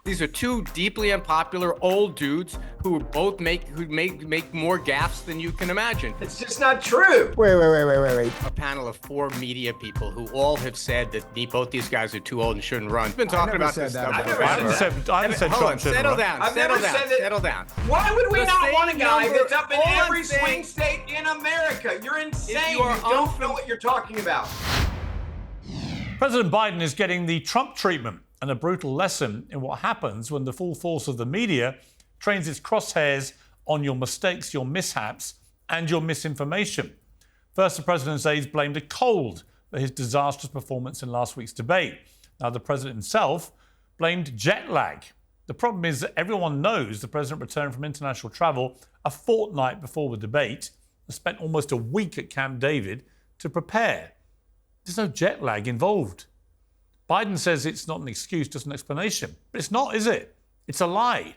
These are two deeply unpopular old dudes who both make more gaffes than you can imagine. It's just not true. Wait. A panel of 4 media people who all have said that both these guys are too old and shouldn't run. Been talking about this stuff. I haven't said Trump shouldn't run. Settle down. Why would we not want a guy that's up in every saying, swing state in America? You're insane. You don't know what you're talking about. President Biden is getting the Trump treatment and a brutal lesson in what happens when the full force of the media trains its crosshairs on your mistakes, your mishaps, and your misinformation. First, the president's aides blamed a cold for his disastrous performance in last week's debate. Now, the president himself blamed jet lag. The problem is that everyone knows the president returned from international travel a fortnight before the debate and spent almost a week at Camp David to prepare. There's no jet lag involved. Biden says it's not an excuse, just an explanation. But it's not, is it? It's a lie.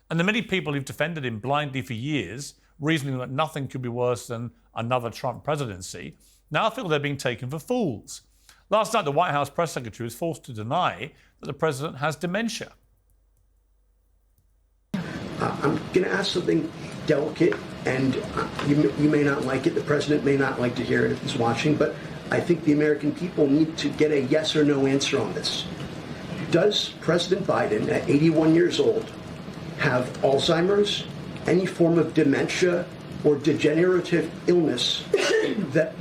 And the many people who've defended him blindly for years, reasoning that nothing could be worse than another Trump presidency, now feel they're being taken for fools. Last night, the White House press secretary was forced to deny that the president has dementia. I'm going to ask something delicate, and you may not like it. The president may not like to hear it if he's watching, but I think the American people need to get a yes or no answer on this. Does President Biden, at 81 years old, have Alzheimer's, any form of dementia, or degenerative illness that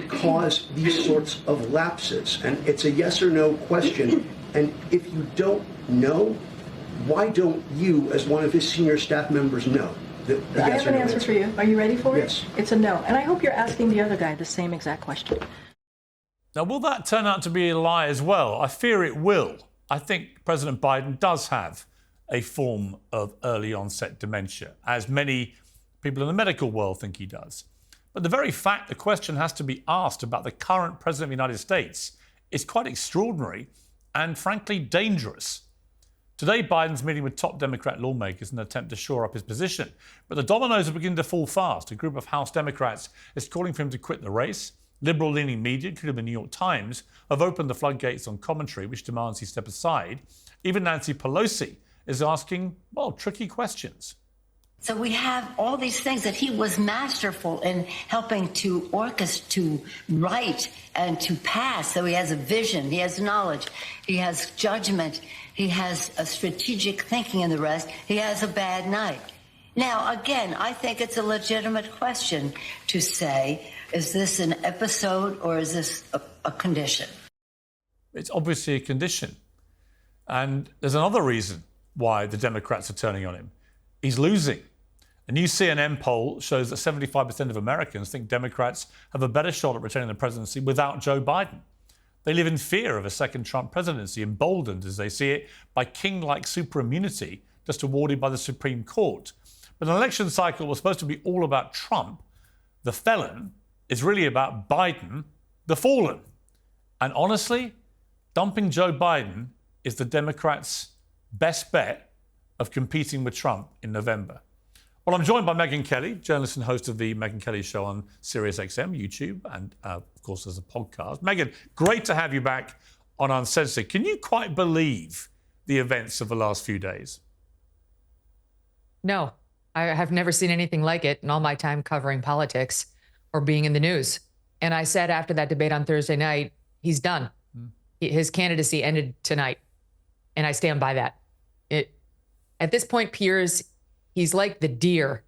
cause these sorts of lapses? And it's a yes or no question. And if you don't know, why don't you, as one of his senior staff members, know? I have an answer for you. Are you ready for it? Yes. It's a no. And I hope you're asking the other guy the same exact question. Now, will that turn out to be a lie as well? I fear it will. I think President Biden does have a form of early onset dementia, as many people in the medical world think he does. But the very fact the question has to be asked about the current president of the United States is quite extraordinary and frankly dangerous. Today, Biden's meeting with top Democrat lawmakers in an attempt to shore up his position. But the dominoes are beginning to fall fast. A group of House Democrats is calling for him to quit the race. Liberal-leaning media, including the New York Times, have opened the floodgates on commentary, which demands he step aside. Even Nancy Pelosi is asking, well, tricky questions. So we have all these things that he was masterful in helping to orchestrate, to write, and to pass. So he has a vision, he has knowledge, he has judgment, he has a strategic thinking, and the rest. He has a bad night. Now, again, I think it's a legitimate question to say, is this an episode or is this a condition? It's obviously a condition. And there's another reason why the Democrats are turning on him. He's losing. A new CNN poll shows that 75% of Americans think Democrats have a better shot at retaining the presidency without Joe Biden. They live in fear of a second Trump presidency, emboldened, as they see it, by king-like superimmunity just awarded by the Supreme Court. But an election cycle was supposed to be all about Trump, the felon, is really about Biden, the fallen. And honestly, dumping Joe Biden is the Democrats' best bet of competing with Trump in November. Well, I'm joined by Megyn Kelly, journalist and host of the Megyn Kelly Show on SiriusXM, YouTube, and of course as a podcast. Megyn, great to have you back on Uncensored. Can you quite believe the events of the last few days? No, I have never seen anything like it in all my time covering politics or being in the news. And I said after that debate on Thursday night, he's done. His candidacy ended tonight. And I stand by that. At this point, Piers, he's like the deer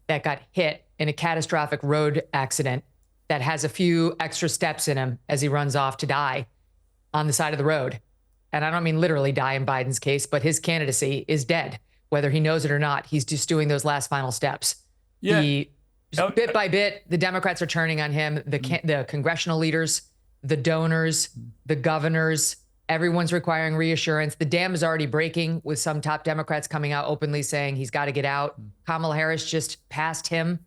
that got hit in a catastrophic road accident that has a few extra steps in him as he runs off to die on the side of the road. And I don't mean literally die in Biden's case, but his candidacy is dead. Whether he knows it or not, he's just doing those last final steps. Yeah. Bit by bit, the Democrats are turning on him. The congressional leaders, the donors, the governors, everyone's requiring reassurance. The dam is already breaking with some top Democrats coming out openly saying he's got to get out. Kamala Harris just passed him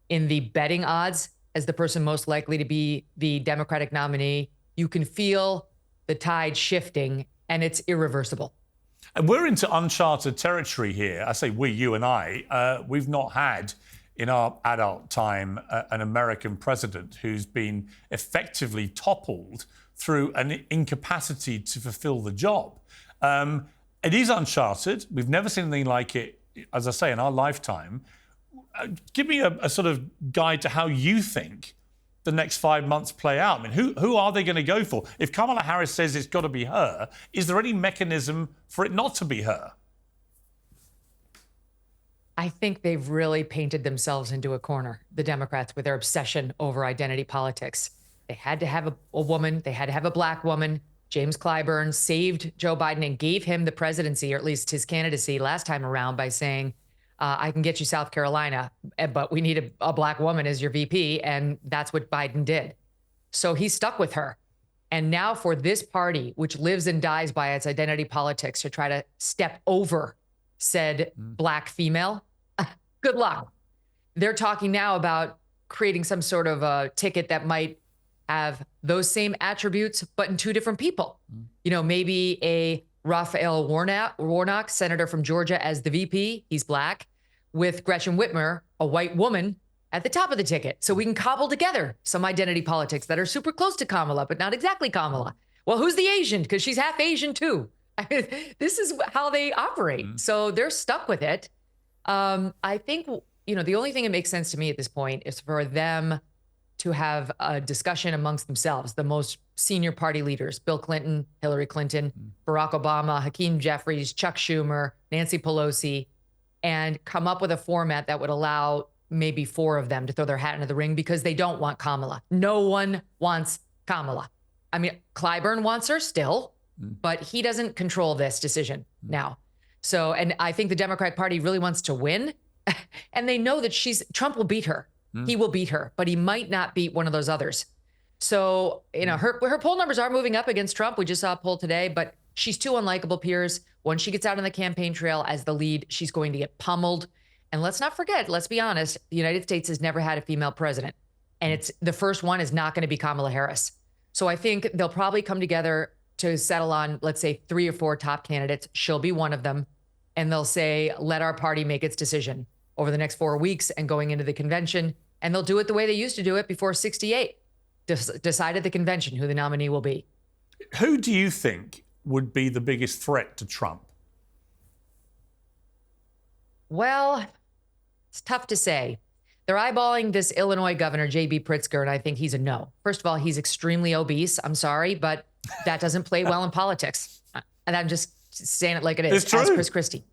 in the betting odds as the person most likely to be the Democratic nominee. You can feel the tide shifting, and it's irreversible. And we're into uncharted territory here. I say we, you and I. We've not had in our adult time an American president who's been effectively toppled through an incapacity to fulfill the job. It is uncharted. We've never seen anything like it, as I say, in our lifetime. Give me a sort of guide to how you think the next 5 months play out. I mean, who are they going to go for? If Kamala Harris says it's got to be her, is there any mechanism for it not to be her? I think they've really painted themselves into a corner, the Democrats, with their obsession over identity politics. They had to have a woman. They had to have a black woman. James Clyburn saved Joe Biden and gave him the presidency, or at least his candidacy last time around, by saying, I can get you South Carolina, but we need a black woman as your VP. And that's what Biden did. So he stuck with her. And now for this party, which lives and dies by its identity politics, to try to step over said black female, good luck. They're talking now about creating some sort of a ticket that might have those same attributes, but in two different people. You know, maybe a Raphael Warnock, senator from Georgia, as the VP. He's black, with Gretchen Whitmer, a white woman, at the top of the ticket. So we can cobble together some identity politics that are super close to Kamala, but not exactly Kamala. Well, who's the Asian? Because she's half Asian too. This is how they operate. So they're stuck with it. I think, you know, the only thing that makes sense to me at this point is for them to have a discussion amongst themselves, the most senior party leaders, Bill Clinton, Hillary Clinton, Barack Obama, Hakeem Jeffries, Chuck Schumer, Nancy Pelosi, and come up with a format that would allow maybe 4 of them to throw their hat into the ring, because they don't want Kamala. No one wants Kamala. I mean, Clyburn wants her still, but he doesn't control this decision now. So, and I think the Democratic Party really wants to win, and they know that Trump will beat her. He will beat her, but he might not beat one of those others. So, you know, her poll numbers are moving up against Trump. We just saw a poll today, but she's too unlikable, Piers. Once she gets out on the campaign trail as the lead, she's going to get pummeled. And let's not forget, let's be honest, the United States has never had a female president. And the first one is not going to be Kamala Harris. So I think they'll probably come together to settle on, let's say, 3 or 4 top candidates. She'll be one of them. And they'll say, let our party make its decision over the next 4 weeks and going into the convention. And they'll do it the way they used to do it before 68. Decide at the convention who the nominee will be. Who do you think would be the biggest threat to Trump? Well, it's tough to say. They're eyeballing this Illinois governor, J.B. Pritzker, and I think he's a no. First of all, he's extremely obese. I'm sorry, but that doesn't play well in politics. And I'm just saying it like it is. It's true. As Chris Christie.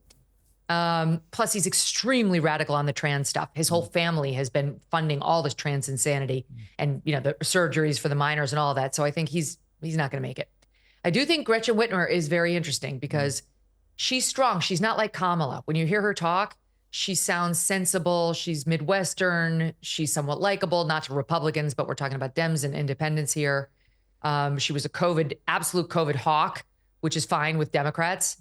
Plus, he's extremely radical on the trans stuff. His whole family has been funding all this trans insanity and, you know, the surgeries for the minors and all that. So I think he's not going to make it. I do think Gretchen Whitmer is very interesting because she's strong. She's not like Kamala. When you hear her talk, she sounds sensible. She's Midwestern. She's somewhat likable, not to Republicans, but we're talking about Dems and independents here. She was absolute COVID hawk, which is fine with Democrats.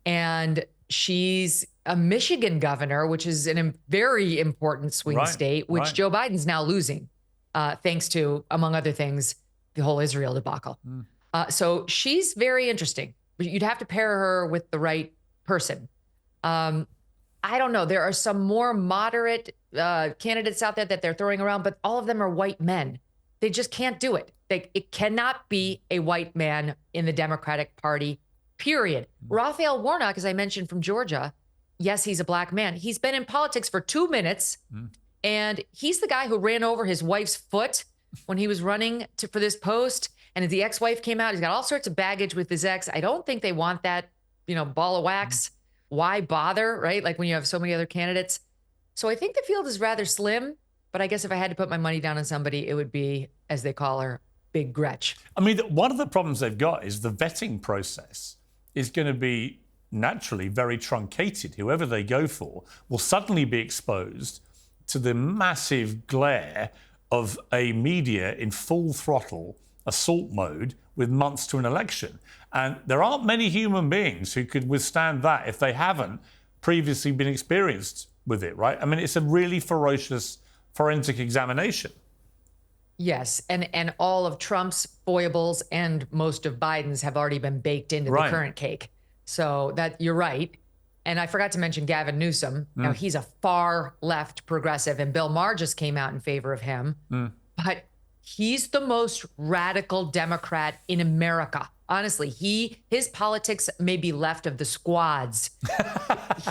And she's a Michigan governor, which is a very important swing state, which Joe Biden's now losing, thanks to, among other things, the whole Israel debacle. So she's very interesting. But you'd have to pair her with the right person. I don't know. There are some more moderate candidates out there that they're throwing around, but all of them are white men. They just can't do it. It cannot be a white man in the Democratic Party, period. Raphael Warnock, as I mentioned, from Georgia, yes, he's a black man. He's been in politics for 2 minutes, and he's the guy who ran over his wife's foot when he was running for this post. And as the ex-wife came out, he's got all sorts of baggage with his ex. I don't think they want that, ball of wax. Why bother, right? Like when you have so many other candidates. So I think the field is rather slim, but I guess if I had to put my money down on somebody, it would be, as they call her, Big Gretch. I mean, one of the problems they've got is the vetting process is going to be naturally very truncated. Whoever they go for will suddenly be exposed to the massive glare of a media in full throttle assault mode with months to an election. And there aren't many human beings who could withstand that if they haven't previously been experienced with it, right? I mean, it's a really ferocious forensic examination. Yes, and all of Trump's foibles and most of Biden's have already been baked into the current cake. So that you're right. And I forgot to mention Gavin Newsom. Now, he's a far left progressive, and Bill Maher just came out in favor of him. But he's the most radical Democrat in America. Honestly, his politics may be left of the squads.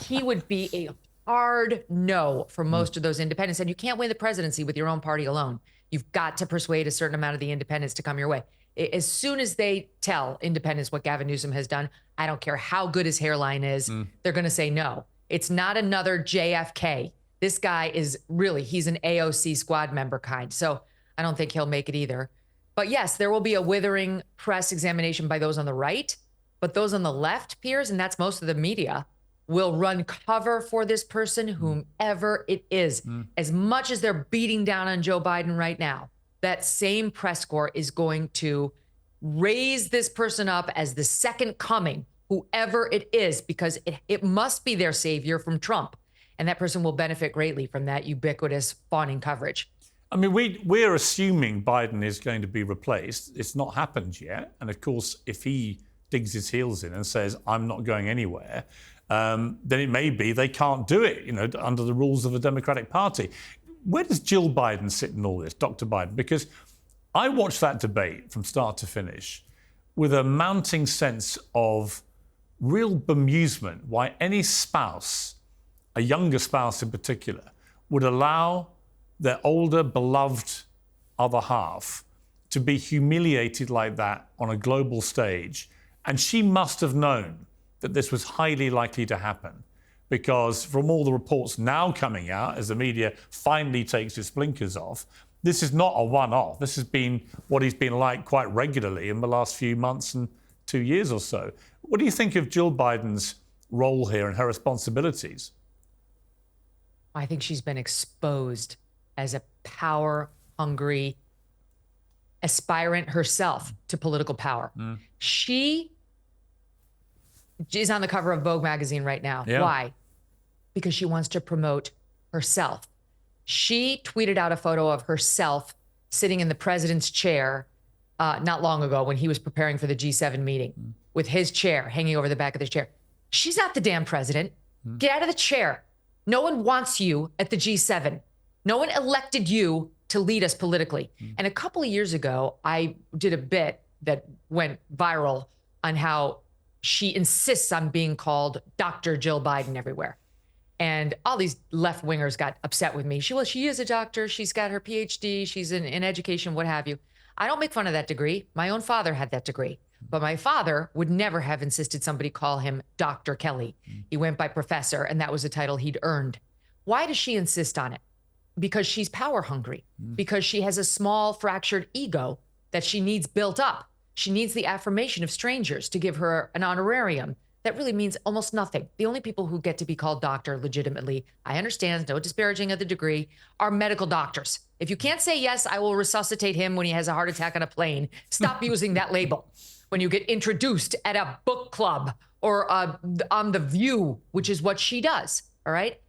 He would be a hard no for most of those independents. And you can't win the presidency with your own party alone. You've got to persuade a certain amount of the independents to come your way. As soon as they tell independents what Gavin Newsom has done, I don't care how good his hairline is, they're going to say no. It's not another JFK. This guy is really, he's an AOC squad member kind. So I don't think he'll make it either. But yes, there will be a withering press examination by those on the right, but those on the left, Piers, and that's most of the media, will run cover for this person, whomever it is. As much as they're beating down on Joe Biden right now, that same press corps is going to raise this person up as the second coming, whoever it is, because it must be their savior from Trump. And that person will benefit greatly from that ubiquitous fawning coverage. I mean, we're assuming Biden is going to be replaced. It's not happened yet. And of course, if he digs his heels in and says, I'm not going anywhere, then it may be they can't do it, under the rules of the Democratic Party. Where does Jill Biden sit in all this, Dr. Biden? Because I watched that debate from start to finish with a mounting sense of real bemusement why any spouse, a younger spouse in particular, would allow their older, beloved other half to be humiliated like that on a global stage. And she must have known that this was highly likely to happen, because from all the reports now coming out, as the media finally takes its blinkers off, this is not a one-off. This has been what he's been like quite regularly in the last few months and 2 years or so. What do you think of Jill Biden's role here and her responsibilities? I think she's been exposed as a power-hungry aspirant herself to political power. She is on the cover of Vogue magazine right now. Yeah. Why? Because she wants to promote herself. She tweeted out a photo of herself sitting in the president's chair not long ago when he was preparing for the G7 meeting with his chair hanging over the back of the chair. She's not the damn president. Get out of the chair. No one wants you at the G7. No one elected you to lead us politically. And a couple of years ago, I did a bit that went viral on how she insists on being called Dr. Jill Biden everywhere. And all these left-wingers got upset with me. She is a doctor. She's got her PhD. She's in education, what have you. I don't make fun of that degree. My own father had that degree. But my father would never have insisted somebody call him Dr. Kelly. He went by professor, and that was a title he'd earned. Why does she insist on it? Because she's power hungry, because she has a small fractured ego that she needs built up. She needs the affirmation of strangers to give her an honorarium that really means almost nothing. The only people who get to be called doctor legitimately, I understand, no disparaging of the degree, are medical doctors. If you can't say, yes, I will resuscitate him when he has a heart attack on a plane, stop using that label. When you get introduced at a book club or on The View, which is what she does, all right?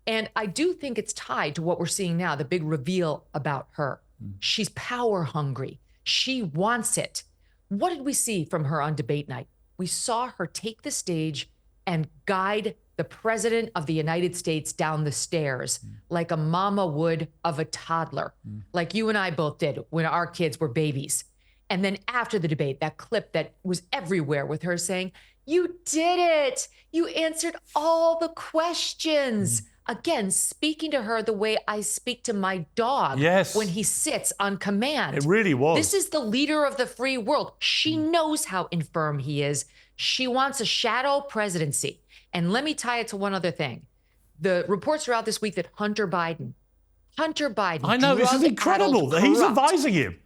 And I do think it's tied to what we're seeing now, the big reveal about her. She's power hungry. She wants it. What did we see from her on debate night? We saw her take the stage and guide the president of the United States down the stairs like a mama would of a toddler, like you and I both did when our kids were babies. And then after the debate, that clip that was everywhere with her saying, you did it. You answered all the questions. Again, speaking to her the way I speak to my dog when he sits on command. It really was. This is the leader of the free world. She knows how infirm he is. She wants a shadow presidency. And let me tie it to one other thing. The reports are out this week that Hunter Biden, I know, this is incredible that he's advising him,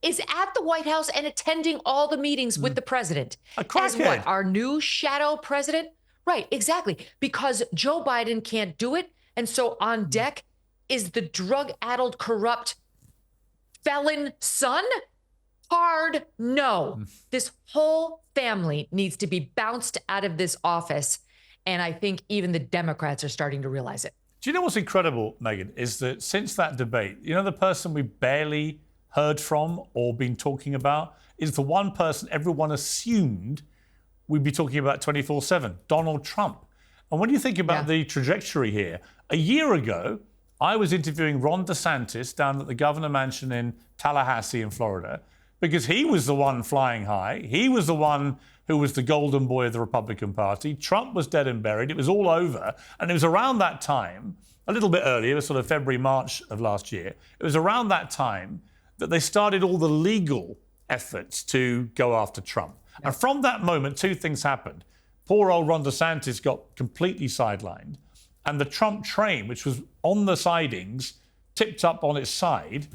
is at the White House and attending all the meetings with the president. As what, our new shadow president? Right, exactly. Because Joe Biden can't do it. And so on deck is the drug-addled, corrupt felon son? Hard no. This whole family needs to be bounced out of this office. And I think even the Democrats are starting to realize it. Do you know what's incredible, Megyn, is that since that debate, the person we barely heard from or been talking about is the one person everyone assumed we'd be talking about 24/7, Donald Trump. And when you think about the trajectory here, a year ago, I was interviewing Ron DeSantis down at the Governor Mansion in Tallahassee in Florida, because he was the one flying high. He was the one who was the golden boy of the Republican Party. Trump was dead and buried. It was all over. And it was around that time, a little bit earlier, sort of February, March of last year, it was around that time that they started all the legal efforts to go after Trump. And from that moment, two things happened. Poor old Ron DeSantis got completely sidelined. And the Trump train, which was on the sidings, tipped up on its side,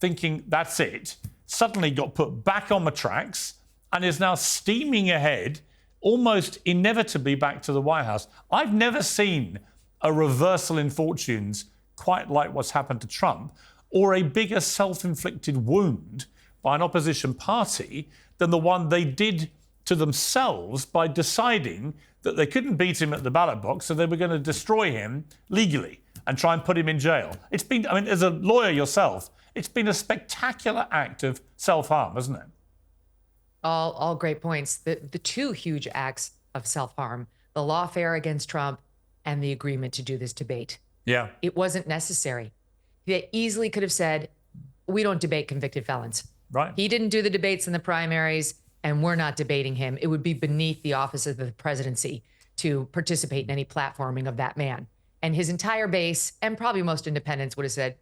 thinking that's it, suddenly got put back on the tracks and is now steaming ahead, almost inevitably back to the White House. I've never seen a reversal in fortunes quite like what's happened to Trump, or a bigger self-inflicted wound by an opposition party than the one they did to themselves by deciding that they couldn't beat him at the ballot box, so they were going to destroy him legally and try and put him in jail. It's been, I mean, as a lawyer yourself, it's been a spectacular act of self-harm, hasn't it? All great points. The two huge acts of self-harm, the lawfare against Trump and the agreement to do this debate. Yeah. It wasn't necessary. They easily could have said, we don't debate convicted felons. Right. He didn't do the debates in the primaries, and we're not debating him. It would be beneath the office of the presidency to participate in any platforming of that man. And his entire base, and probably most independents, would have said,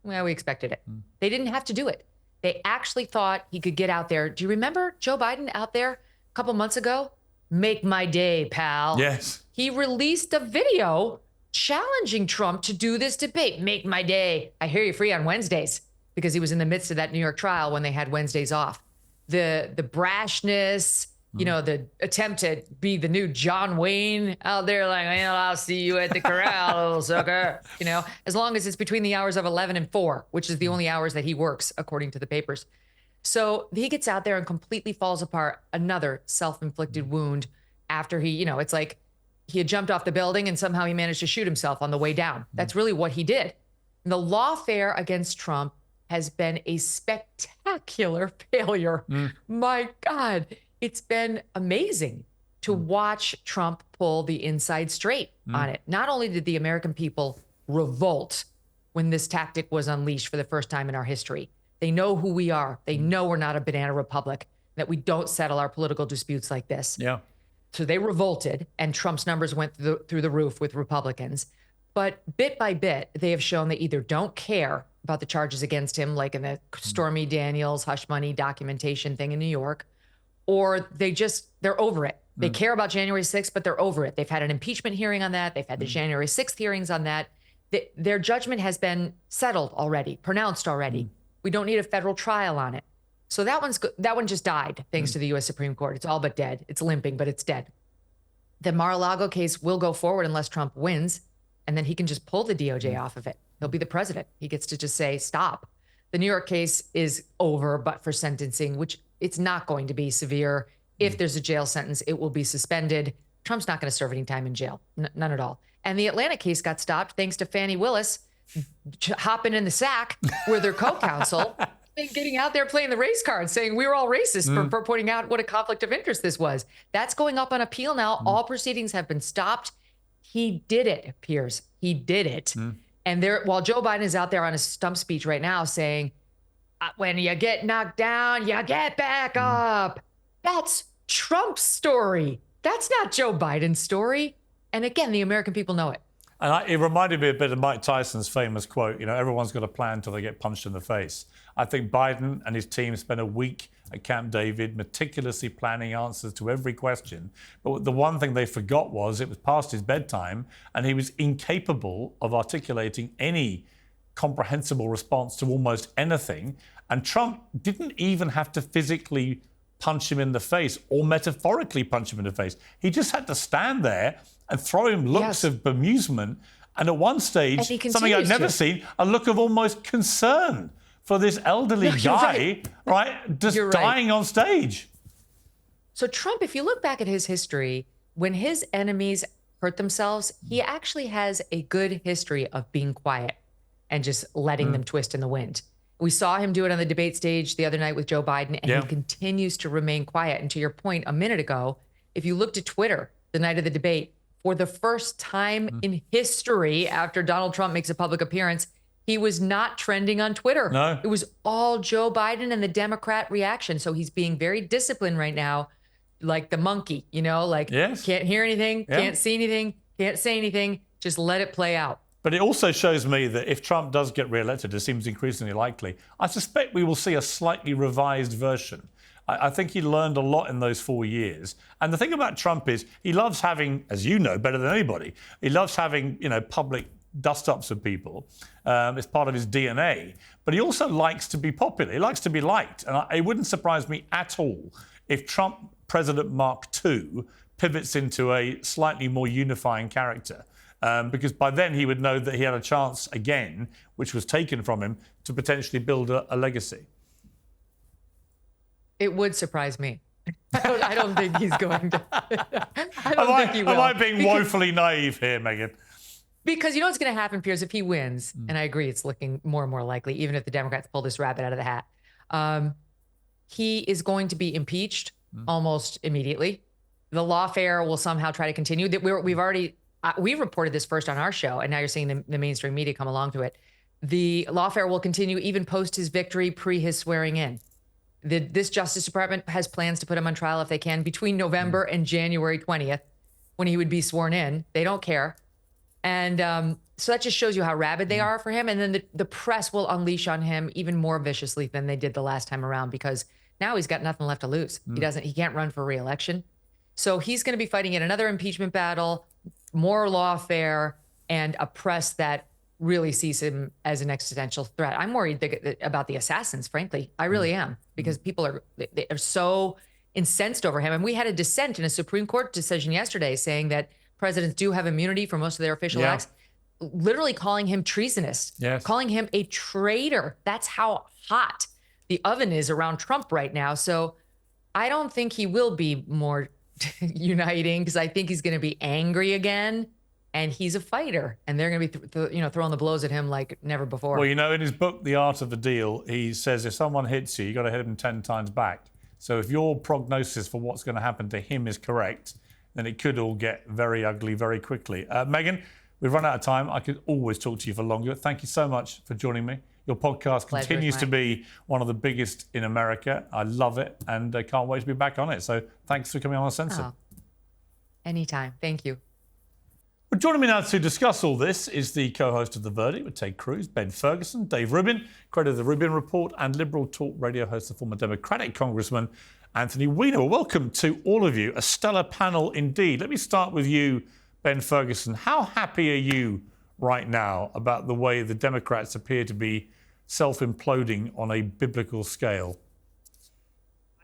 well, we expected it. They didn't have to do it. They actually thought he could get out there. Do you remember Joe Biden out there a couple months ago? Make my day, pal. Yes. He released a video challenging Trump to do this debate. Make my day. I hear you're free on Wednesdays, because he was in the midst of that New York trial when they had Wednesdays off. The brashness, you know, the attempt to be the new John Wayne out there, like, well, I'll see you at the corral, little sucker. You know, as long as it's between the hours of 11 and 4, which is the only hours that he works, according to the papers. So he gets out there and completely falls apart. Another self-inflicted wound after he, you know, it's like he had jumped off the building and somehow he managed to shoot himself on the way down. That's really what he did. And the lawfare against Trump has been a spectacular failure. My God, it's been amazing to watch Trump pull the inside straight on it. Not only did the American people revolt when this tactic was unleashed for the first time in our history, they know who we are. They know we're not a banana republic, that we don't settle our political disputes like this. Yeah. So they revolted, and Trump's numbers went through the roof with Republicans. But bit by bit, they have shown they either don't care about the charges against him, like in the Stormy Daniels hush money documentation thing in New York, or they're over it. They care about January 6th, but they're over it. They've had an impeachment hearing on that. They've had the January 6th hearings on that. Their judgment has been settled already, pronounced already. We don't need a federal trial on it. So that one just died, thanks to the U.S. Supreme Court. It's all but dead. It's limping, but it's dead. The Mar-a-Lago case will go forward unless Trump wins, and then he can just pull the DOJ off of it. He'll be the president. He gets to just say, stop. The New York case is over, but for sentencing, which it's not going to be severe. If there's a jail sentence, it will be suspended. Trump's not going to serve any time in jail, none at all. And the Atlanta case got stopped thanks to Fani Willis hopping in the sack with their co-counsel and getting out there playing the race card, saying we were all racist for pointing out what a conflict of interest this was. That's going up on appeal now. All proceedings have been stopped. He did it, Piers. He did it. And while Joe Biden is out there on a stump speech right now saying, when you get knocked down, you get back up. That's Trump's story. That's not Joe Biden's story. And again, the American people know it. And it reminded me a bit of Mike Tyson's famous quote, you know, everyone's got a plan until they get punched in the face. I think Biden and his team spent a week at Camp David meticulously planning answers to every question. But the one thing they forgot was it was past his bedtime and he was incapable of articulating any comprehensible response to almost anything. And Trump didn't even have to physically punch him in the face or metaphorically punch him in the face. He just had to stand there and throw him looks of bemusement. And at one stage, something I'd never seen, a look of almost concern for this elderly guy, just dying on stage. So Trump, if you look back at his history, when his enemies hurt themselves, he actually has a good history of being quiet and just letting them twist in the wind. We saw him do it on the debate stage the other night with Joe Biden, and he continues to remain quiet. And to your point a minute ago, if you looked at Twitter the night of the debate, for the first time in history, after Donald Trump makes a public appearance, He was not trending on Twitter. No. It was all Joe Biden and the Democrat reaction. So he's being very disciplined right now, like the monkey, like can't hear anything, can't see anything, can't say anything. Just let it play out. But it also shows me that if Trump does get re-elected, it seems increasingly likely, I suspect we will see a slightly revised version. I think he learned a lot in those 4 years. And the thing about Trump is he loves having, as you know better than anybody, he loves having, public dust-ups of people. It's part of his DNA. But he also likes to be popular. He likes to be liked. And it wouldn't surprise me at all if Trump President Mark II pivots into a slightly more unifying character. Because by then he would know that he had a chance again, which was taken from him, to potentially build a legacy. It would surprise me. I don't think he's going to. I don't think he will. Am I being woefully naive here, Megyn? Because you know what's going to happen, Piers, if he wins, and I agree, it's looking more and more likely, even if the Democrats pull this rabbit out of the hat, he is going to be impeached almost immediately. The lawfare will somehow try to continue. We reported this first on our show, and now you're seeing the mainstream media come along to it. The lawfare will continue even post his victory, pre his swearing in. This Justice Department has plans to put him on trial if they can between November and January 20th, when he would be sworn in. They don't care. And so that just shows you how rabid they are for him. And then the press will unleash on him even more viciously than they did the last time around, because now he's got nothing left to lose. He can't run for re-election. So he's going to be fighting yet another impeachment battle, more lawfare, and a press that really sees him as an existential threat. I'm worried about the assassins, frankly. I really am, because people are so incensed over him. And we had a dissent in a Supreme Court decision yesterday saying that presidents do have immunity for most of their official acts, literally calling him treasonous, calling him a traitor. That's how hot the oven is around Trump right now. So I don't think he will be more uniting, because I think he's going to be angry again. And he's a fighter, and they're going to be, throwing the blows at him like never before. Well, in his book, The Art of the Deal, he says if someone hits you, you got to hit him 10 times back. So if your prognosis for what's going to happen to him is correct, then it could all get very ugly very quickly. Megyn, we've run out of time. I could always talk to you for longer. Thank you so much for joining me. Your podcast continues to be one of the biggest in America. I love it, and I can't wait to be back on it. So thanks for coming on Uncensored. Anytime. Thank you. Well, joining me now to discuss all this is the co-host of The Verdict with Ted Cruz Ben Ferguson, Dave Rubin, creator of the Rubin Report, and Liberal Talk radio host, the former Democratic Congressman Anthony Weiner. Well, welcome to all of you. A stellar panel indeed. Let me start with you, Ben Ferguson. How happy are you right now about the way the Democrats appear to be self-imploding on a biblical scale?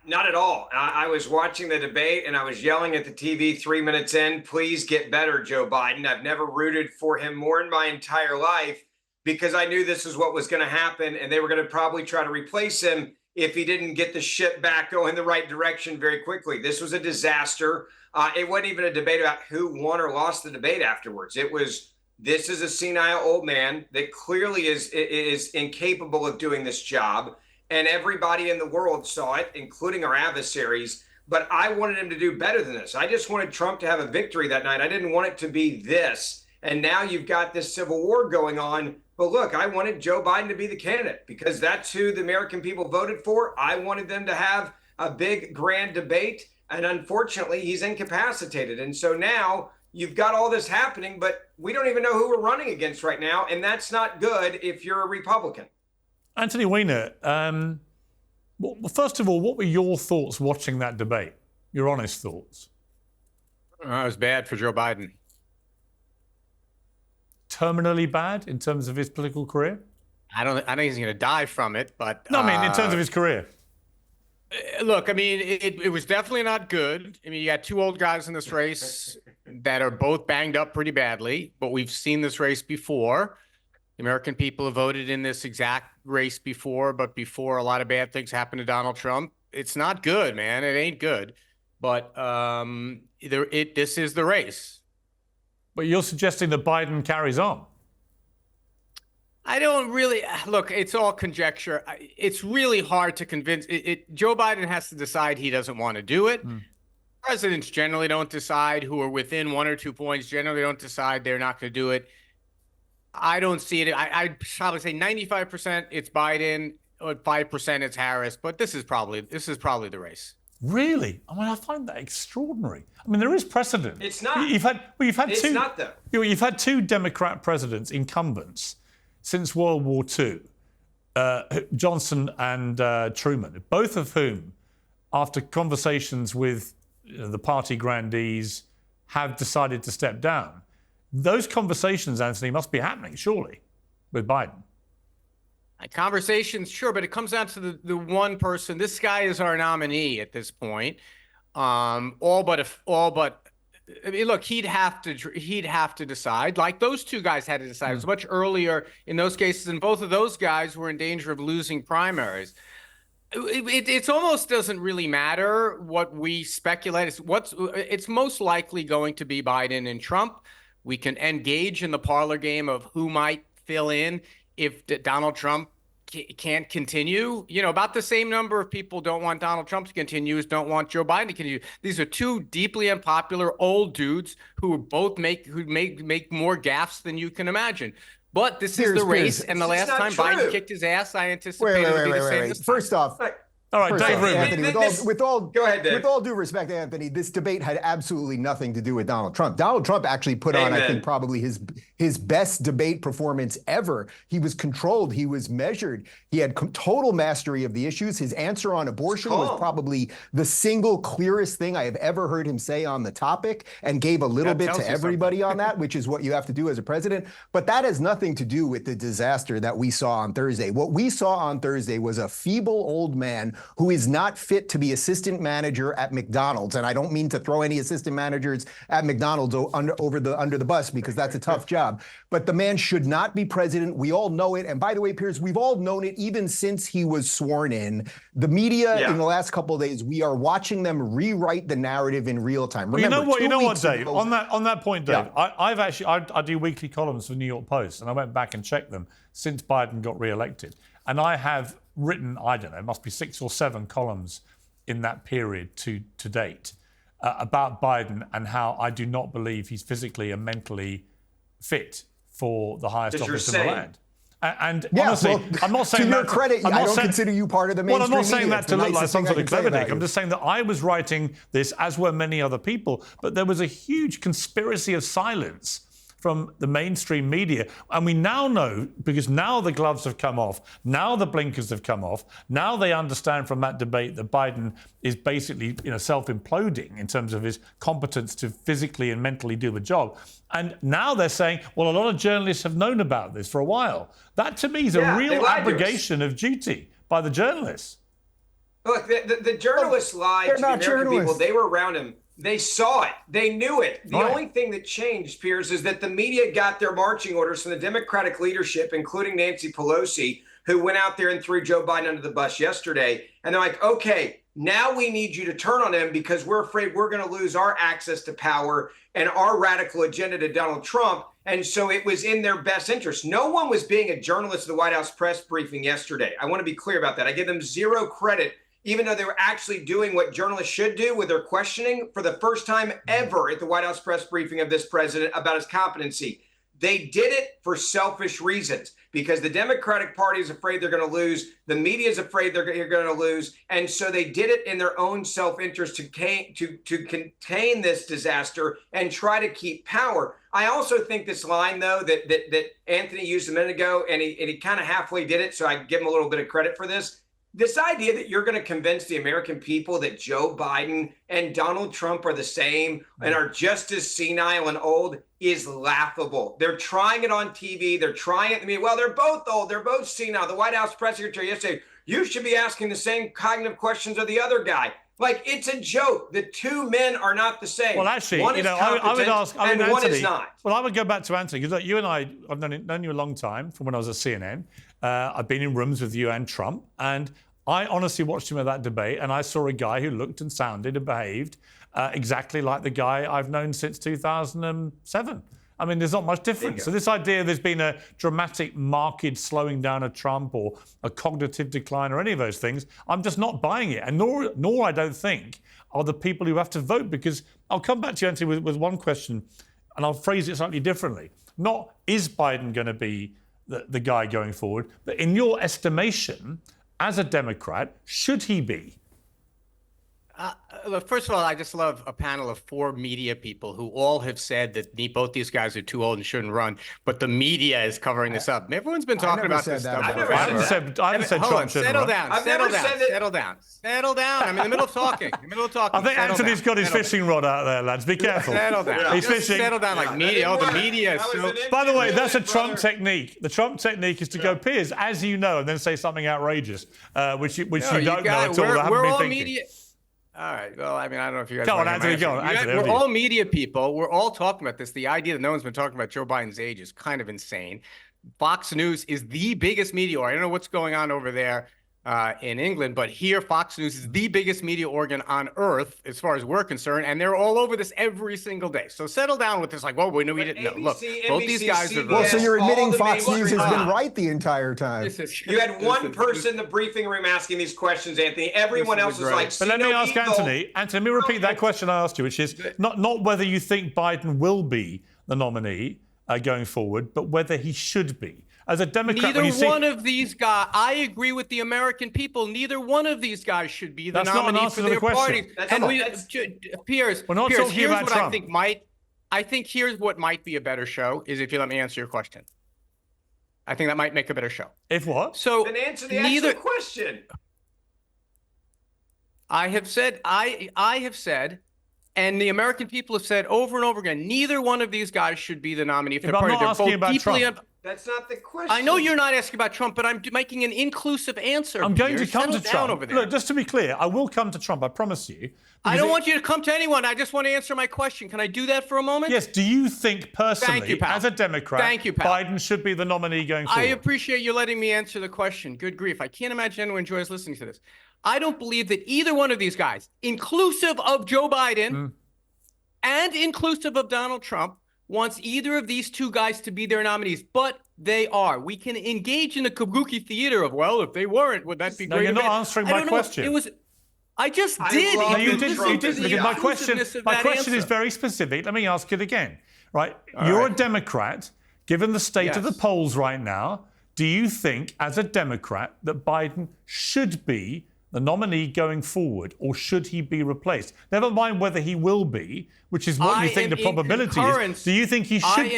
Not at all. I was watching the debate and I was yelling at the TV 3 minutes in, please get better, Joe Biden. I've never rooted for him more in my entire life, because I knew this is what was going to happen, and they were going to probably try to replace him if he didn't get the ship back going the right direction very quickly. This was a disaster. It wasn't even a debate about who won or lost the debate afterwards. It was, this is a senile old man that clearly is incapable of doing this job. And everybody in the world saw it, including our adversaries. But I wanted him to do better than this. I just wanted Trump to have a victory that night. I didn't want it to be this. And now you've got this civil war going on. But look, I wanted Joe Biden to be the candidate, because that's who the American people voted for. I wanted them to have a big, grand debate. And unfortunately, he's incapacitated. And so now you've got all this happening, but we don't even know who we're running against right now. And that's not good if you're a Republican. Anthony Weiner, well, first of all, what were your thoughts watching that debate? Your honest thoughts? It was bad for Joe Biden. Terminally bad in terms of his political career? I don't think he's going to die from it, but... No, I mean, in terms of his career. Look, I mean, it was definitely not good. I mean, you got two old guys in this race that are both banged up pretty badly, but we've seen this race before. The American people have voted in this exact race before, but before a lot of bad things happened to Donald Trump. It's not good, man. It ain't good. But this is the race. But you're suggesting that Biden carries on. I don't really look. It's all conjecture. It's really hard to convince. Joe Biden has to decide he doesn't want to do it. Presidents generally don't decide, who are within 1 or 2 points. Generally don't decide they're not going to do it. I don't see it. I'd probably say 95% it's Biden, or 5% it's Harris, but this is probably the race. Really? I mean, I find that extraordinary. I mean, there is precedent. It's not. You've had It's two. not, though. You've had two Democrat presidents, incumbents, since World War II, Johnson and Truman, both of whom, after conversations with the party grandees, have decided to step down. Those conversations, Anthony, must be happening, surely, with Biden. Conversations, sure, but it comes down to the one person. This guy is our nominee at this point. All but I mean, look, he'd have to decide. Like those two guys had to decide. It was much earlier in those cases, and both of those guys were in danger of losing primaries. It almost doesn't really matter what we speculate. It's most likely going to be Biden and Trump. We can engage in the parlor game of who might fill in if Donald Trump can't continue. You know, about the same number of people don't want Donald Trump to continue as don't want Joe Biden to continue. These are two deeply unpopular old dudes who both make more gaffes than you can imagine. But this is the race, and the last time Biden kicked his ass, I anticipated it would be the same this time. First off, All right, Dave Rubin. Anthony, Go ahead, Dave. with all due respect, Anthony, this debate had absolutely nothing to do with Donald Trump. Donald Trump actually put on, I think, probably his best debate performance ever. He was controlled. He was measured. He had total mastery of the issues. His answer on abortion was probably the single clearest thing I have ever heard him say on the topic, and gave a little bit to everybody on that, which is what you have to do as a president. But that has nothing to do with the disaster that we saw on Thursday. What we saw on Thursday was a feeble old man who is not fit to be assistant manager at McDonald's. And I don't mean to throw any assistant managers at McDonald's under the bus, because that's a tough job. But the man should not be president. We all know it. And by the way, Piers, we've all known it even since he was sworn in. The media in the last couple of days, we are watching them rewrite the narrative in real time. Remember, you know what, Dave? On that point, Dave, I do weekly columns for New York Post, and I went back and checked them since Biden got re-elected. And I have written, I don't know, it must be 6 or 7 columns in that period to date about Biden and how I do not believe he's physically and mentally fit for the highest office in the land. And honestly, I'm not saying to that your credit, I don't consider you part of the mainstream Well, I'm not saying media. that to look like some sort of clever dick. I'm just saying that I was writing this, as were many other people, but there was a huge conspiracy of silence from the mainstream media. And we now know, because now the gloves have come off, now the blinkers have come off, now they understand from that debate that Biden is basically, self-imploding in terms of his competence to physically and mentally do the job. And now they're saying, well, a lot of journalists have known about this for a while. That, to me, is a real abrogation of duty by the journalists. Look, the journalists lied to the American people. They were around him. They saw it. They knew it. The only thing that changed, Piers, is that the media got their marching orders from the Democratic leadership, including Nancy Pelosi, who went out there and threw Joe Biden under the bus yesterday. And they're like, okay, now we need you to turn on him because we're afraid we're going to lose our access to power and our radical agenda to Donald Trump. And so it was in their best interest. No one was being a journalist at the White House press briefing yesterday. I want to be clear about that. I give them zero credit, even though they were actually doing what journalists should do with their questioning for the first time ever at the White House press briefing of this president about his competency. They did it for selfish reasons because the Democratic Party is afraid they're going to lose. The media is afraid they're going to lose. And so they did it in their own self-interest to contain this disaster and try to keep power. I also think this line, though, that Anthony used a minute ago, and he kind of halfway did it, so I give him a little bit of credit for this. This idea that you're going to convince the American people that Joe Biden and Donald Trump are the same and are just as senile and old is laughable. They're trying it on TV. They're trying it. I mean, well, they're both old. They're both senile. The White House press secretary yesterday, you should be asking the same cognitive questions of the other guy. Like, it's a joke. The two men are not the same. Well, actually, one is I would ask, and Anthony, one is not. Well, I would go back to Anthony, because you and I've known you a long time from when I was at CNN. I've been in rooms with you and Trump, and I honestly watched him at that debate, and I saw a guy who looked and sounded and behaved exactly like the guy I've known since 2007. I mean, there's not much difference. So this idea there's been a dramatic marked slowing down of Trump or a cognitive decline or any of those things, I'm just not buying it. And nor I don't think are the people who have to vote, because I'll come back to you, Anthony, with one question, and I'll phrase it slightly differently. Not is Biden going to be the guy going forward, but in your estimation, as a Democrat, should he be? Look, first of all, I just love a panel of 4 media people who all have said that both these guys are too old and shouldn't run, but the media is covering this up. Everyone's been talking about this stuff. I haven't said Trump shouldn't run. Settle down. I'm in the middle of talking. I think Anthony's got his fishing rod out there, lads. Be careful. Settle down. He's fishing. Settle down like media. Oh, the media is so... By the way, that's a Trump technique. The Trump technique is to go, Piers, as you know, and then say something outrageous, which you don't know at all. I haven't been thinking. Media. All right. Well, I mean, I don't know if you guys... Go on, Anthony, go on. We're all media people. We're all talking about this. The idea that no one's been talking about Joe Biden's age is kind of insane. Fox News is the biggest media organ. I don't know what's going on over there in England, but here Fox News is the biggest media organ on earth as far as we're concerned, and they're all over this every single day. So settle down with this, like, well, we knew we didn't know. Look, both these guys are... Well, so you're admitting Fox News has been right the entire time. You had one person in the briefing room asking these questions, Anthony. Everyone else was like... But let me ask Anthony. Anthony, let me repeat that question I asked you, which is not whether you think Biden will be the nominee going forward, but whether he should be. As a Democrat, neither one of these guys, I agree with the American people, neither one of these guys should be the nominee for their party. Piers, we're not talking about Trump. I think here's what might be a better show is if you let me answer your question. I think that might make a better show. If what? So then answer the actual question. I have said, and the American people have said over and over again, neither one of these guys should be the nominee for the party. I'm not asking about Trump. That's not the question. I know you're not asking about Trump, but I'm making an inclusive answer. I'm going to come to Trump. Over there. Look, just to be clear, I will come to Trump, I promise you. I don't want you to come to anyone. I just want to answer my question. Can I do that for a moment? Yes. Do you think personally, as a Democrat, Biden should be the nominee going forward? I appreciate you letting me answer the question. Good grief. I can't imagine anyone enjoys listening to this. I don't believe that either one of these guys, inclusive of Joe Biden and inclusive of Donald Trump, wants either of these two guys to be their nominees, but they are. We can engage in the kabuki theater of, well, if they weren't, would that be great? No, you're not answering my question. I just did. No, you didn't. Because my question is very specific. Let me ask it again. Right? You're a Democrat. Given the state of the polls right now, do you think, as a Democrat, that Biden should be the nominee going forward, or should he be replaced? Never mind whether he will be, which is what you think the probability is. Do you think he should be?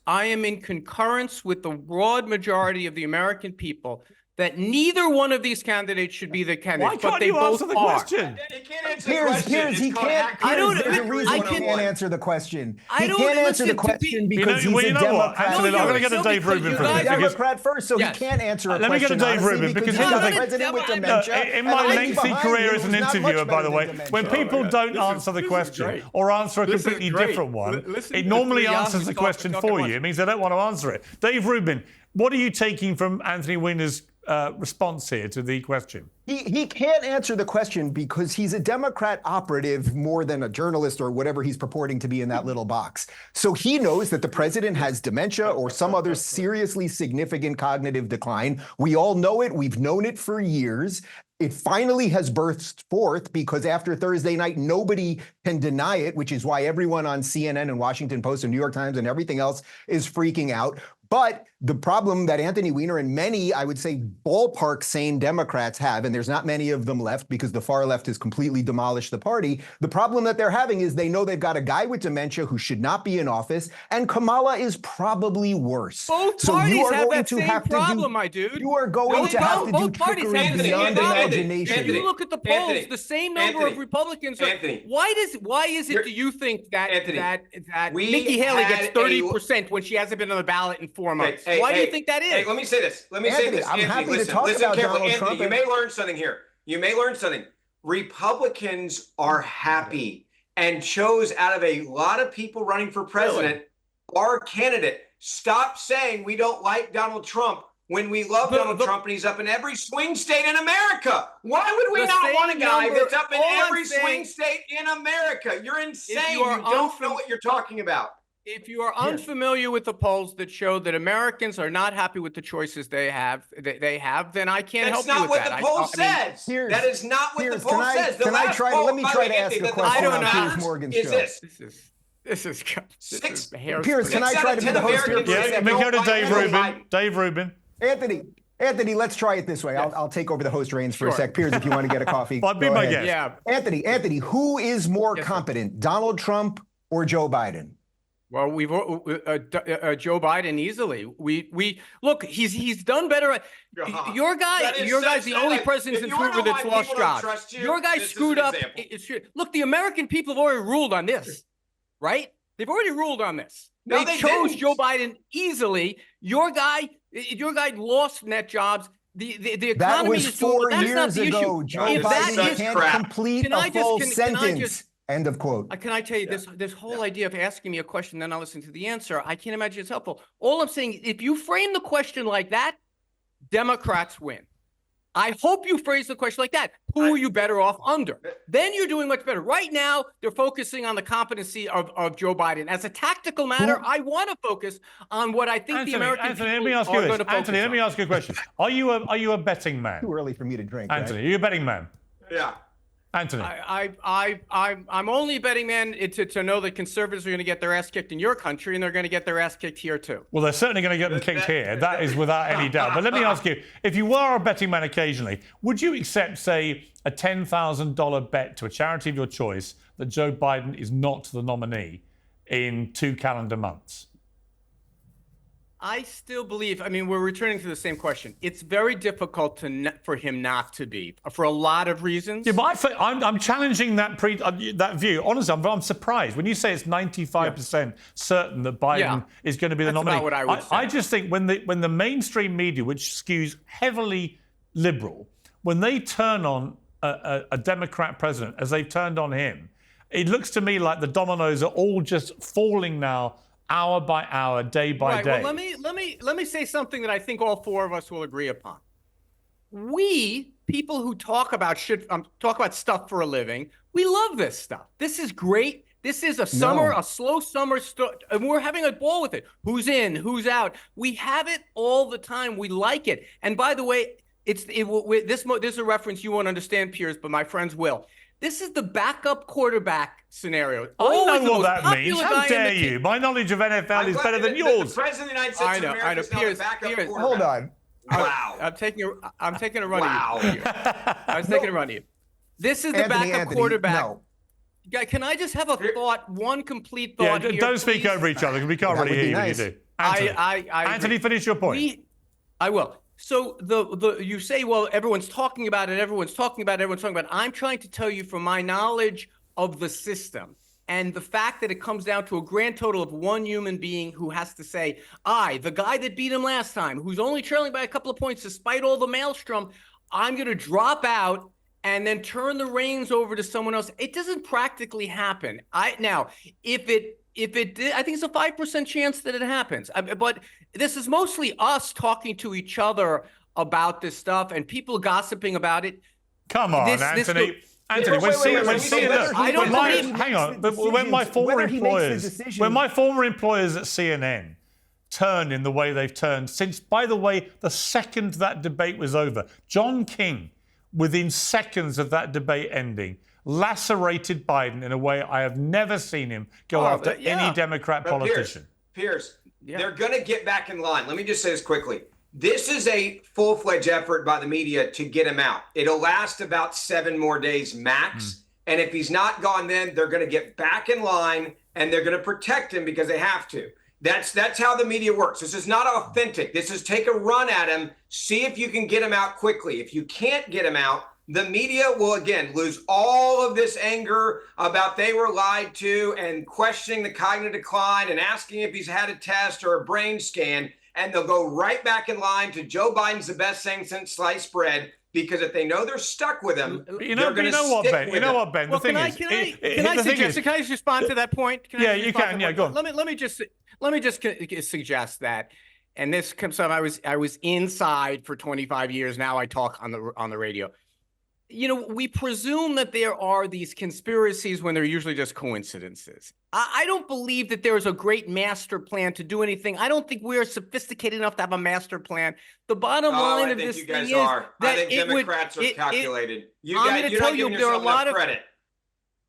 I am in concurrence with the broad majority of the American people that neither one of these candidates should be the candidate. Why can't you answer the question? He can't answer the question. He can't. There's a reason he can't answer the question. He can't answer the question because he's a Democrat. I'm going to get to Dave Rubin for this. He's a Democrat first, so he can't answer a question. Let me get to Dave Rubin because here's the thing. President with dementia. In my lengthy career as an interviewer, by the way, when people don't answer the question or answer a completely different one, it normally answers the question for you. It means they don't want to answer it. Dave Rubin, what are you taking from Anthony Weiner's response here to the question? He can't answer the question because he's a Democrat operative more than a journalist or whatever he's purporting to be in that little box. So he knows that the president has dementia or some other seriously significant cognitive decline. We all know it. We've known it for years. It finally has burst forth because after Thursday night, nobody can deny it, which is why everyone on CNN and Washington Post and New York Times and everything else is freaking out. But the problem that Anthony Weiner and many, I would say, ballpark sane Democrats have, and there's not many of them left because the far left has completely demolished the party. The problem that they're having is they know they've got a guy with dementia who should not be in office, and Kamala is probably worse. Both parties have that same problem, my dude. You are going to have to do trickery beyond imagination. If you look at the polls, the same number of Republicans are. Why is it? Do you think that Nikki Haley gets 30% when she hasn't been on the ballot in 4 months? Why do you think that is? Hey, let me say this. I'm happy to talk about Donald Trump. You may learn something here. You may learn something. Republicans are happy and chose out of a lot of people running for president our candidate. Stop saying we don't like Donald Trump when we love Donald Trump and he's up in every swing state in America. Why would we not want a guy that's up in every swing state in America? You're insane. You don't know what you're talking about. If you are unfamiliar with the polls that show that Americans are not happy with the choices they have, then I can't help you with that. That's not what the poll says. That is not what the poll says. Let me try to ask a question on Piers Morgan's show. This. This is hair Piers, can I Six try out to of be the 10 host here? Americans Yeah, say let me don't go to like Dave Joe Rubin. Biden. Dave Rubin. Anthony, let's try it this way. I'll take over the host reins for a Sure. sec. Piers, if you want to get a coffee, Well, be go my ahead. guest. Yeah. Anthony, who is more Yes, sir. competent, Donald Trump or Joe Biden? Well, Joe Biden easily. We look. He's done better. Your That is guy's the such- only like, president if in you wanna Twitter know that's why lost people don't jobs. trust you, Your guy this is screwed an up. example. Look, the American people have already ruled on this, right? They've already ruled on this. No, they they chose didn't. Joe Biden easily. Your guy lost net jobs. The economy That was is doing, 4 that's not years the ago. issue. Joe If that Biden is can't crap. complete Can a I just- full can I sentence. just- End of quote. Can I tell you this whole idea of asking me a question, then I'll listen to the answer. I can't imagine it's helpful. All I'm saying, if you frame the question like that, Democrats win. I hope you phrase the question like that. Who are you better off under? Then you're doing much better. Right now, they're focusing on the competency of Joe Biden. As a tactical matter, I want to focus on what I think the American Anthony, let people me ask you are this. going to focus Anthony, let me on. ask you a question. Are you a betting man? Too early for me to drink. Anthony, right? are you a betting man? Yeah. Anthony. I'm only a betting man to know that conservatives are going to get their ass kicked in your country, and they're going to get their ass kicked here too. Well, they're certainly going to get them kicked here. That is without any doubt. But let me ask you, if you were a betting man occasionally, would you accept, say, a $10,000 bet to a charity of your choice that Joe Biden is not the nominee in 2 calendar months? I still believe, I mean, we're returning to the same question. It's very difficult for him not to be, for a lot of reasons. Yeah, but I'm challenging that view. Honestly, I'm surprised. When you say it's 95% certain that Biden is going to be the nominee, about what I would say. I just think when the mainstream media, which skews heavily liberal, when they turn on a Democrat president, as they've turned on him, it looks to me like the dominoes are all just falling now, hour by hour, day by day. Well, let me say something that I think all four of us will agree upon. We people who talk about stuff for a living, we love this stuff. This is great. This is a slow summer, and we're having a ball with it. Who's in? Who's out? We have it all the time. We like it. And by the way, this is a reference you won't understand, Piers, but my friends will. This is the backup quarterback scenario. I know what that means. How dare you? My knowledge of NFL is better than yours. The president of the United States of America is now the backup quarterback. Hold on. Wow. I'm taking a run Wow. at you. I was taking a run at you. This is the backup quarterback. No. Guy, can I just have a thought, one complete thought Yeah, here, don't speak please? over each other because we can't That really would hear be you when nice. you do. Anthony, I Anthony, agree. finish your point. I will. So you say, well, everyone's talking about it. Everyone's talking about it. I'm trying to tell you from my knowledge of the system and the fact that it comes down to a grand total of one human being who has to say, the guy that beat him last time, who's only trailing by a couple of points despite all the maelstrom, I'm going to drop out and then turn the reins over to someone else. It doesn't practically happen. If it did, I think it's a 5% chance that it happens. But this is mostly us talking to each other about this stuff and people gossiping about it. Come on, Anthony. Anthony, when my former employers at CNN turned in the way they've turned since, by the way, the second that debate was over, John King, within seconds of that debate ending, lacerated Biden in a way I have never seen him go after any Democrat politician. Piers, they're going to get back in line. Let me just say this quickly. This is a full-fledged effort by the media to get him out. It'll last about 7 more days max. And if he's not gone then, they're going to get back in line and they're going to protect him because they have to. That's how the media works. This is not authentic. This is take a run at him, see if you can get him out quickly. If you can't get him out, the media will, again, lose all of this anger about they were lied to and questioning the cognitive decline and asking if he's had a test or a brain scan. And they'll go right back in line to Joe Biden's the best thing since sliced bread, because if they know they're stuck with him, you know what, Ben? You know what, Ben? Well, can I just respond to that point? You can. Yeah, go on. Let me just suggest that. And this comes up. I was inside for 25 years. Now I talk on the radio. You know, we presume that there are these conspiracies when they're usually just coincidences. I don't believe that there is a great master plan to do anything. I don't think we're sophisticated enough to have a master plan. The bottom line of this thing is that I think Democrats are calculated. I'm going to tell you there are a lot of credit.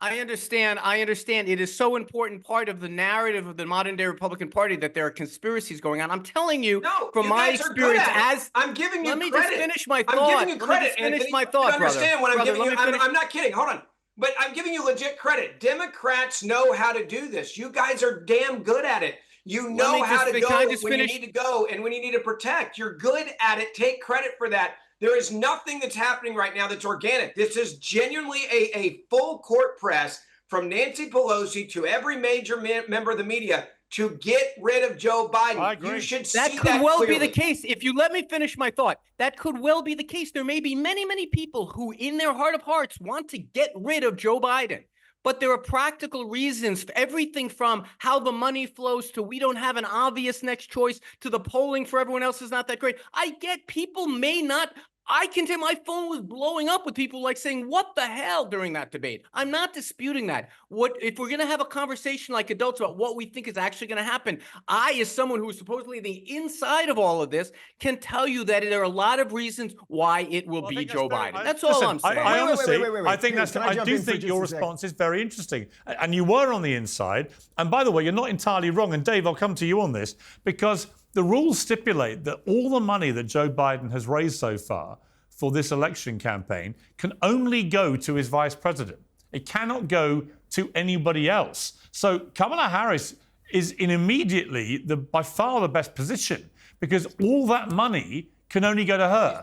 I understand. I understand. It is so important part of the narrative of the modern day Republican Party that there are conspiracies going on. I'm telling you, No, from you my guys are good experience at it. as I'm giving you let me credit. just finish my thought. I'm giving you credit, Let me just finish Anthony. my thought, You understand what I'm brother, giving you? let me finish. I'm not kidding. Hold on. But I'm giving you legit credit. Democrats know how to do this. You guys are damn good at it. You know how to go when you need to go and when you need to protect. You're good at it. Take credit for that. There is nothing that's happening right now that's organic. This is genuinely a full court press from Nancy Pelosi to every major member of the media to get rid of Joe Biden. I agree. You should see That could well clearly. be the case. If you let me finish my thought, that could well be the case. There may be many, many people who, in their heart of hearts, want to get rid of Joe Biden. But there are practical reasons for everything from how the money flows to we don't have an obvious next choice to the polling for everyone else is not that great. I get people may not. I can tell my phone was blowing up with people like saying, what the hell during that debate? I'm not disputing that. What if we're going to have a conversation like adults about what we think is actually going to happen? I, as someone who is supposedly the inside of all of this, can tell you that there are a lot of reasons why it will be Joe Biden. That's all I'm saying. I honestly, wait. I think Piers, that's. I do think your a second? response is very interesting, and you were on the inside. And by the way, you're not entirely wrong. And Dave, I'll come to you on this because the rules stipulate that all the money that Joe Biden has raised so far for this election campaign can only go to his vice president. It cannot go to anybody else. So Kamala Harris is in immediately by far the best position because all that money can only go to her.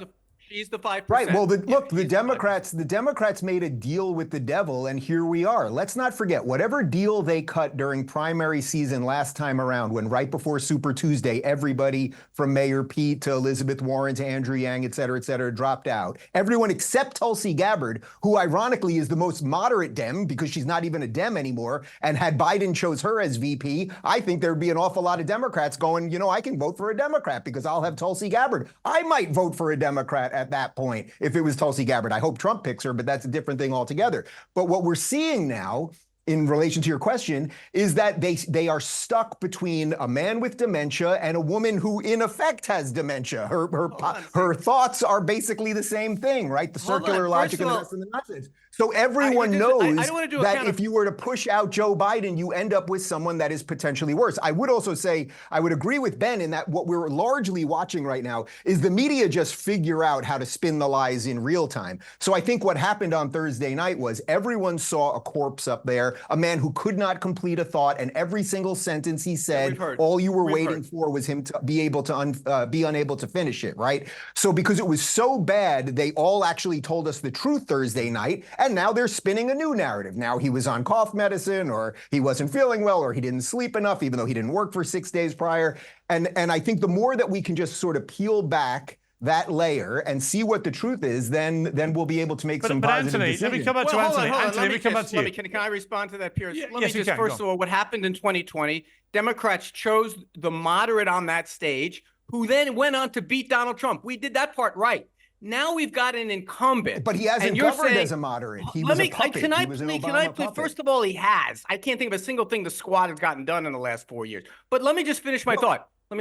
She's the 5%. Right. Well, look, the she's Democrats made a deal with the devil, and here we are. Let's not forget, whatever deal they cut during primary season last time around, when right before Super Tuesday, everybody from Mayor Pete to Elizabeth Warren to Andrew Yang, et cetera, dropped out. Everyone except Tulsi Gabbard, who ironically is the most moderate Dem because she's not even a Dem anymore. And had Biden chose her as VP, I think there'd be an awful lot of Democrats going, you know, I can vote for a Democrat because I'll have Tulsi Gabbard. I might vote for a Democrat at that point if it was Tulsi Gabbard. I hope Trump picks her, but that's a different thing altogether. But what we're seeing now, in relation to your question, is that they are stuck between a man with dementia and a woman who in effect has dementia. Her thoughts are basically the same thing, right? The circular logic and the rest of the nonsense. So everyone knows that if you were to push out Joe Biden, you end up with someone that is potentially worse. I would also say, I would agree with Ben in that what we're largely watching right now is the media just figure out how to spin the lies in real time. So I think what happened on Thursday night was everyone saw a corpse up there, a man who could not complete a thought, and every single sentence he said, all you were waiting for was him to be able to be unable to finish it, right? So because it was so bad, they all actually told us the truth Thursday night. And now they're spinning a new narrative. Now he was on cough medicine, or he wasn't feeling well, or he didn't sleep enough, even though he didn't work for 6 days prior. And I think the more that we can just sort of peel back that layer and see what the truth is, then we'll be able to make some positive Anthony, decisions. let me come back to Anthony. Hold on. Anthony, let me come back to you. Can I respond to that, Piers? Yes, you can. First of all, what happened in 2020, Democrats chose the moderate on that stage, who then went on to beat Donald Trump. We did that part right. Now we've got an incumbent. But he hasn't governed as a moderate. He was a puppet. Can I please? First of all, he has. I can't think of a single thing the squad has gotten done in the last 4 years. But let me just finish my thought. Can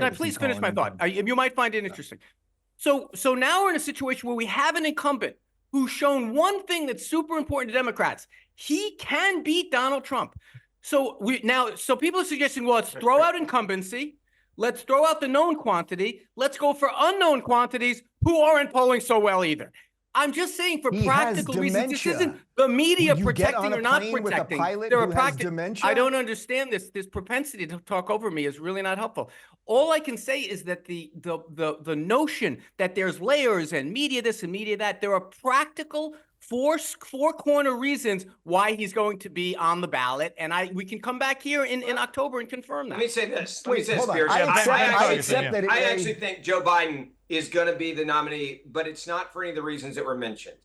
I please finish my thought? You might find it interesting. So now we're in a situation where we have an incumbent who's shown one thing that's super important to Democrats. He can beat Donald Trump. So people are suggesting, well, let's throw out incumbency. Let's throw out the known quantity. Let's go for unknown quantities who aren't polling so well either. I'm just saying for practical reasons, this isn't the media protecting or not protecting. There are I don't understand this. This propensity to talk over me is really not helpful. All I can say is that the notion that there's layers and media this and media that, there are practical four corner reasons why he's going to be on the ballot, and we can come back here in October and confirm that. Let me say this. Piers. I actually think Joe Biden is going to be the nominee, but it's not for any of the reasons that were mentioned.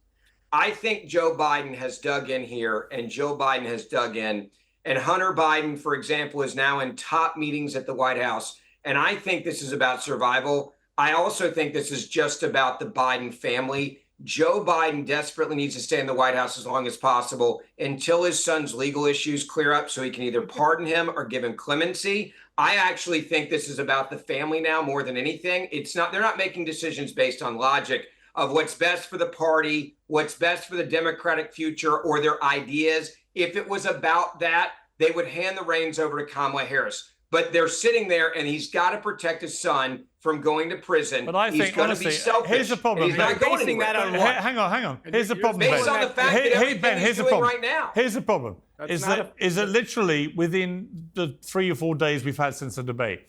I think Joe Biden has dug in here, and Joe Biden has dug in, and Hunter Biden, for example, is now in top meetings at the White House, and I think this is about survival. I also think this is just about the Biden family. Joe Biden desperately needs to stay in the White House as long as possible until his son's legal issues clear up so he can either pardon him or give him clemency. I actually think this is about the family now more than anything. They're not making decisions based on logic. of what's best for the party, what's best for the Democratic future, or their ideas. If it was about that, they would hand the reins over to Kamala Harris. But they're sitting there, and he's got to protect his son from going to prison. But I think, honestly, here's the problem. He's not going basing anywhere. that on what? Hang on. Here's the problem, Based Ben. on the fact that everything he's doing right now. Here's the problem. That's Is that literally within the 3 or 4 days we've had since the debate,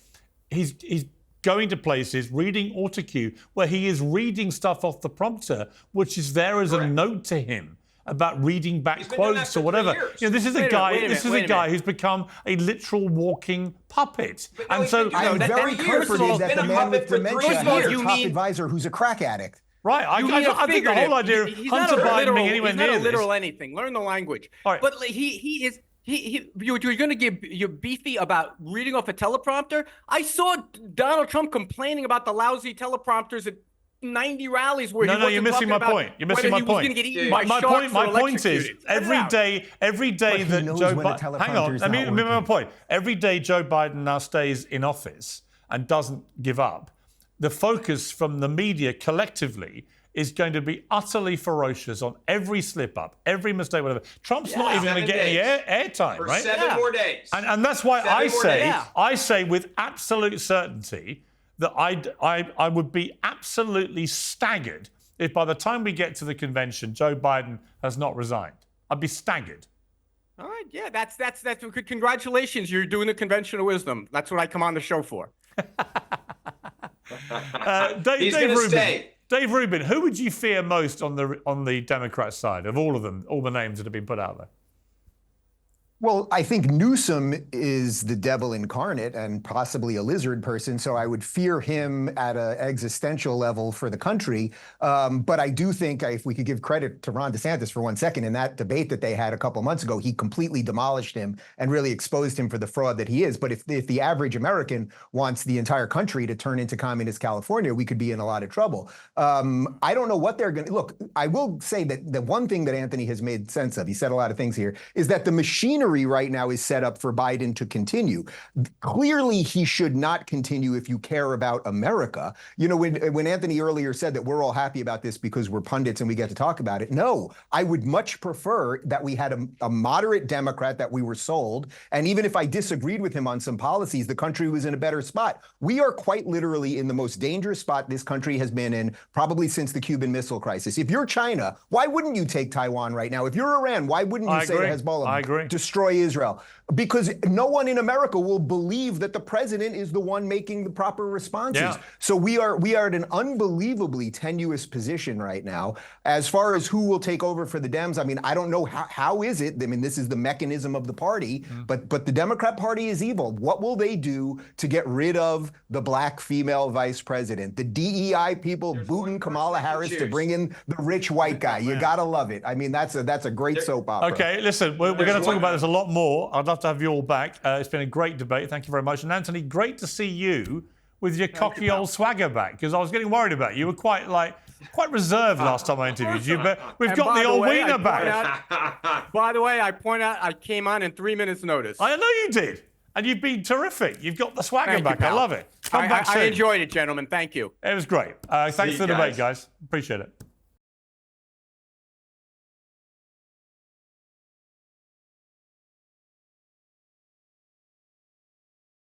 he's going to places, reading autocue, where he is reading stuff off the prompter, which is there as a note to him about reading back quotes or whatever. You know, this is a guy who's become a literal walking puppet. And so I'm very comforted that the man with dementia has a top advisor who's a crack addict. Right, I think the whole idea of Hunter Biden being anywhere near this. He's not a literal anything. Learn the language. All right. But you're going to you're beefy about reading off a teleprompter. I saw Donald Trump complaining about the lousy teleprompters at 90 rallies where you're missing my point. You're missing my point. My point is every day that Joe Biden. Hang on, let me make my point. Every day Joe Biden now stays in office and doesn't give up, the focus from the media collectively is going to be utterly ferocious on every slip up, every mistake, whatever. Trump's not even going to get any airtime, right? For 7 more days. And that's why I say with absolute certainty that I would be absolutely staggered if by the time we get to the convention, Joe Biden has not resigned. I'd be staggered. All right, yeah, that's congratulations. You're doing the convention of wisdom. That's what I come on the show for. He's going to stay. Dave Rubin, who would you fear most on the Democrat side of all of them, all the names that have been put out there? Well, I think Newsom is the devil incarnate and possibly a lizard person, so I would fear him at an existential level for the country. But I do think, if we could give credit to Ron DeSantis for 1 second, in that debate that they had a couple months ago, he completely demolished him and really exposed him for the fraud that he is. But if the average American wants the entire country to turn into communist California, we could be in a lot of trouble. I don't know what they're going to... Look, I will say that the one thing that Anthony has made sense of, he said a lot of things here, is that the machinery right now is set up for Biden to continue. Clearly, he should not continue if you care about America. You know, when Anthony earlier said that we're all happy about this because we're pundits and we get to talk about it, no, I would much prefer that we had a moderate Democrat that we were sold. And even if I disagreed with him on some policies, the country was in a better spot. We are quite literally in the most dangerous spot this country has been in probably since the Cuban Missile Crisis. If you're China, why wouldn't you take Taiwan right now? If you're Iran, why wouldn't you say to Hezbollah, destroy Israel? Because no one in America will believe that the president is the one making the proper responses. Yeah. So we are at an unbelievably tenuous position right now. As far as who will take over for the Dems, I mean, I don't know how is it? I mean, this is the mechanism of the party, but the Democrat Party is evil. What will they do to get rid of the black female vice president? The DEI people booting Kamala Harris to bring in the rich white guy. You gotta love it. I mean, that's a great soap opera. Okay, listen, we're going to talk about this a lot more. I'd love to have you all back. It's been a great debate. Thank you very much. And Anthony, great to see you with your cocky old swagger back, because I was getting worried about you. You were quite reserved last time I interviewed you, but we've got the old wiener back. By the way, I point out I came on in 3 minutes notice. I know you did. And you've been terrific. You've got the swagger back. I love it. Come back soon. I enjoyed it, gentlemen. Thank you. It was great. Thanks for the debate, guys. Appreciate it.